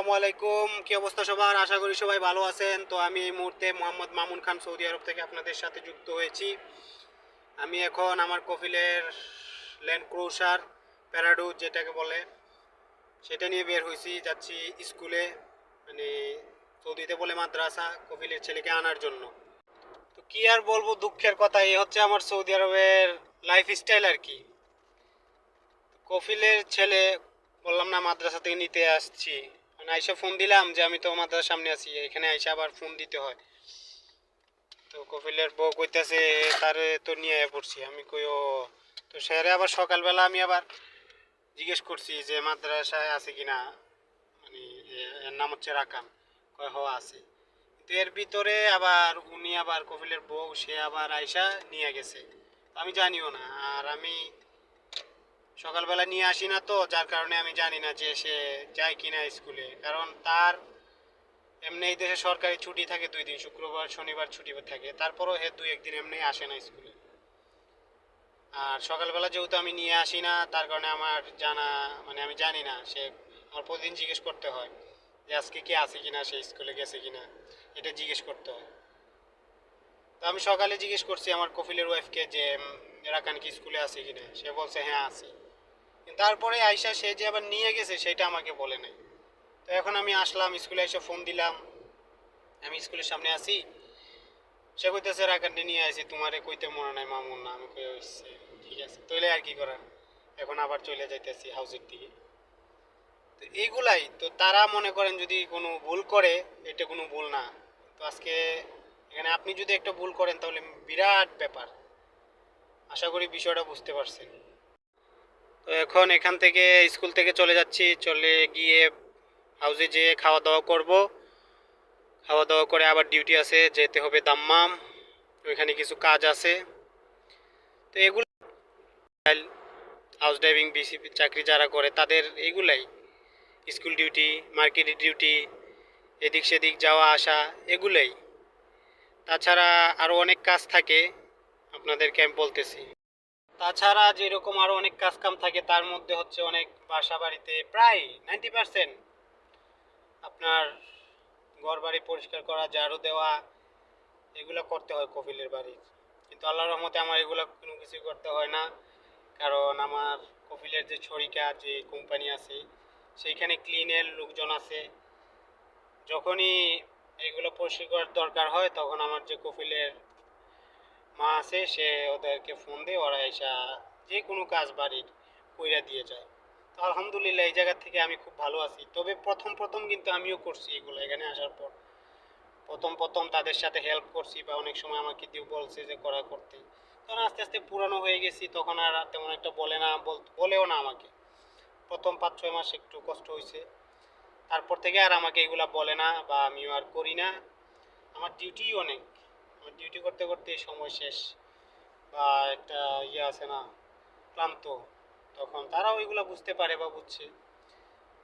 আসসালামু আলাইকুম। কি অবস্থা সবার? আশা করি সবাই ভালো আছেন। তো আমি এই মুহূর্তে মোহাম্মদ মামুন খান সৌদি আরব থেকে আপনাদের সাথে যুক্ত হয়েছি। আমি এখন আমার কফিলের ল্যান্ড ক্রুজার প্যারাডো যেটাকে বলে সেটা নিয়ে বের হয়েছি, যাচ্ছি স্কুলে, মানে সৌদিতে বলে মাদ্রাসা, কফিলের ছেলেকে আনার জন্য। তো কি আর বলবো, দুঃখের কথা, এই হচ্ছে আমার সৌদি আরবের লাইফস্টাইল আর কি। কফিলের ছেলে, বললাম না মাদ্রাসা থেকে নিতে আসছি, মানে আইসা ফোন দিলাম যে আমি তো মাদ্রাসার সামনে আছি, এখানে আইসা আবার ফোন দিতে হয়। তো কফিলের বউ কইতাছে তারে তো নিয়ে পড়ছি, আমি কই ও। তো শহরে আবার সকালবেলা আমি আবার জিজ্ঞেস করছি যে মাদ্রাসায় আছে কিনা, মানে এর নাম হচ্ছে রাকান, কয় হ আছে। তো এর ভিতরে আবার উনি আবার কফিলের বউ সে আবার আইসা নিয়ে গেছে, আমি জানিও না। আর আমি সকালবেলা নিয়ে আসি না, তো যার কারণে আমি জানি না যে সে যায় কিনা স্কুলে, কারণ তার এমনি এই দেশে সরকারি ছুটি থাকে 2 দিন, শুক্রবার শনিবার ছুটি থাকে, তারপরও হে 2-1 দিন এমনি আসে না স্কুলে। আর সকালবেলা যেহেতু আমি নিয়ে আসি না, তার কারণে আমার জানা, মানে আমি জানি না সে, আমার প্রতিদিন জিজ্ঞেস করতে হয় যে আজকে কি আছে কিনা, সে স্কুলে গেছে কিনা, এটা জিজ্ঞেস করতে হয়। তো আমি সকালে জিজ্ঞেস করছি আমার কফিলের ওয়াইফকে যে রাকান কি স্কুলে আছে কিনা, সে বলছে হ্যাঁ আছে। তারপরে আইসা সে যে আবার নিয়ে গেছে সেটা আমাকে বলে নাই। তো এখন আমি আসলাম স্কুলে, এসে ফোন দিলাম, আমি স্কুলের সামনে আছি। সে কইতেছে রাকান্ডি নিয়ে আসি, তোমারে কইতে মনে নাই মামুন না, আমি কই হইছে, ঠিক আছে তইলে আর কি করার। এখন আবার চলে যাইতেছি হাউসের দিকে। তো এইগুলাই তো, তারা মনে করেন যদি কোনো ভুল করে, এটা কোনো ভুল না। তো আজকে এখানে আপনি যদি একটা ভুল করেন তাহলে বিরাট ব্যাপার। আশা করি বিষয়টা বুঝতে পারছেন। তো এখন এখান থেকে, স্কুল থেকে চলে যাচ্ছি, চলে গিয়ে হাউসে যেয়ে খাওয়া দাওয়া করব। খাওয়া দাওয়া করে আবার ডিউটি আছে, যেতে হবে দাম্মাম, ওইখানে কিছু কাজ আছে। তো এগুলো হাউস ড্রাইভিং বিসিপি চাকরি যারা করে তাদের এগুলাই, স্কুল ডিউটি, মার্কেটের ডিউটি, এদিক সেদিক যাওয়া আসা, এগুলাই। তাছাড়া আরও অনেক কাজ থাকে, আপনাদেরকে আমি বলতেছি। তাছাড়া যেরকম আরও অনেক কাজ কাম থাকে, তার মধ্যে হচ্ছে অনেক বাসা বাড়িতে প্রায় 90% আপনার ঘর বাড়ি পরিষ্কার করা, ঝাড়ু দেওয়া, এগুলো করতে হয় কফিলের বাড়ির। কিন্তু আল্লাহর রহমতে আমার এগুলো কোনো কিছুই করতে হয় না, কারণ আমার কফিলের যে ছড়িকা যে কোম্পানি আছে সেইখানে ক্লিনের লোকজন আছে। যখনই এগুলো পরিষ্কার করার দরকার হয় তখন আমার যে কফিলের মা আছে সে ওদেরকে ফোন দিয়ে ওরা এসে যে কোনো কাজ বাড়ির কইরা দিয়ে যায়। তো আলহামদুলিল্লাহ এই জায়গা থেকে আমি খুব ভালো আছি। তবে প্রথম প্রথম কিন্তু আমিও করছি এগুলো, এখানে আসার পর প্রথম প্রথম তাদের সাথে হেল্প করছি, বা অনেক সময় আমাকে দিও বলছে যে করা করতে। তখন আস্তে আস্তে পুরানো হয়ে গেছি, তখন আর তেমন একটা বলে না, বলেও না আমাকে। প্রথম 5-6 মাস একটু কষ্ট হয়েছে, তারপর থেকে আর আমাকে এগুলা বলে না, বা আমিও আর করি না। আমার ডিউটি অনেক, আমার ডিউটি করতে করতে সময় শেষ, বা একটা ইয়ে আছে না, ক্লান্ত, তখন তারা ওইগুলা বুঝতে পারে বা বুঝছে।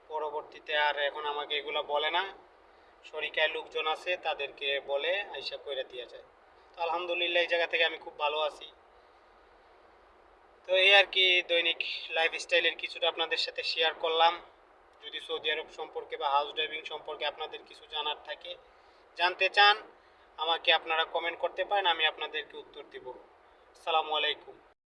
পরবর্তীতে আর এখন আমাকে এগুলা বলে না, শরিকায় লোকজন আছে তাদেরকে বলে আইসা কইরা দিয়ে যায়। তো আলহামদুলিল্লাহ এই জায়গা থেকে আমি খুব ভালো আছি। তো এই আর কি, দৈনিক লাইফস্টাইলের কিছুটা আপনাদের সাথে শেয়ার করলাম। যদি সৌদি আরব সম্পর্কে বা হাউস ড্রাইভিং সম্পর্কে আপনাদের কিছু জানার থাকে, জানতে চান, আমাকে আপনারা কমেন্ট করতে পারেন, আমি আপনাদেরকে উত্তর দিব। আসসালামু আলাইকুম।